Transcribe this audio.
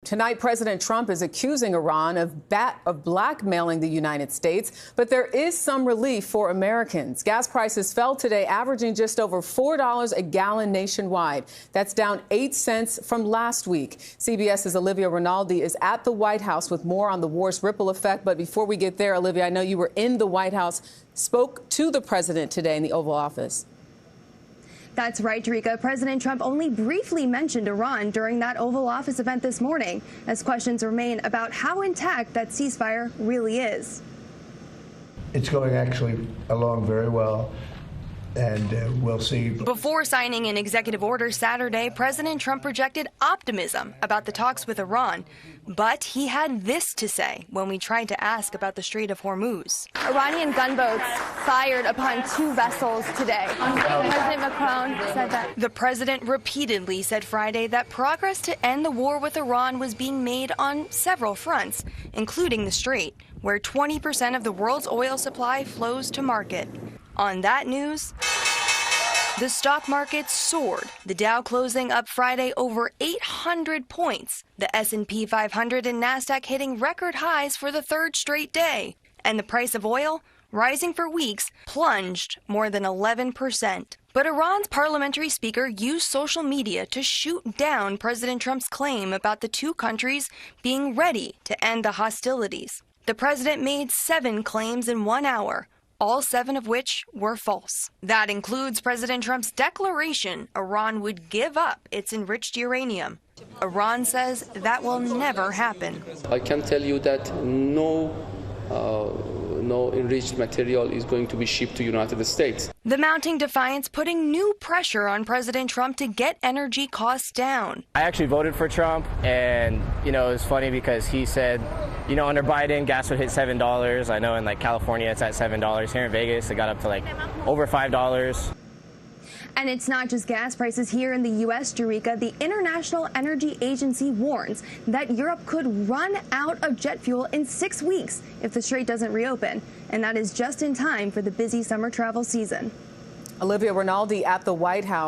Tonight, President Trump is accusing Iran of blackmailing the United States, but there is some relief for Americans. Gas prices fell today, averaging just over $4 a gallon nationwide. That's down 8 cents from last week. CBS's Olivia Rinaldi is at the White House with more on the war's ripple effect. But before we get there, Olivia, I know you were in the White House, spoke to the president today in the Oval Office. That's right, Jerika. President Trump only briefly mentioned Iran during that Oval Office event this morning, as questions remain about how intact that ceasefire really is. It's going actually along very well, and we'll see. Before signing an executive order Saturday, President Trump projected optimism about the talks with Iran. But he had this to say when we tried to ask about the Strait of Hormuz. Iranian gunboats fired upon 2 vessels today. President Macron said that. The president repeatedly said Friday that progress to end the war with Iran was being made on several fronts, including the Strait, where 20% of the world's oil supply flows to market. On that news, the stock market soared, the Dow closing up Friday over 800 points, the S&P 500 and Nasdaq hitting record highs for the 3rd straight day, and the price of oil, rising for weeks, plunged more than 11%. But Iran's parliamentary speaker used social media to shoot down President Trump's claim about the two countries being ready to end the hostilities. The president made 7 claims in 1 hour, all 7 of which were false. That includes President Trump's declaration Iran would give up its enriched uranium. Iran says that will never happen. I can tell you that no enriched material is going to be shipped to the United States. The mounting defiance putting new pressure on President Trump to get energy costs down. I actually voted for Trump, and it was funny because he said, under Biden, gas would hit $7. I know in California it's at $7. Here in Vegas, it got up to over $5. And it's not just gas prices here in the U.S., Jerika. The International Energy Agency warns that Europe could run out of jet fuel in 6 weeks if the Strait doesn't reopen. And that is just in time for the busy summer travel season. Olivia Rinaldi at the White House.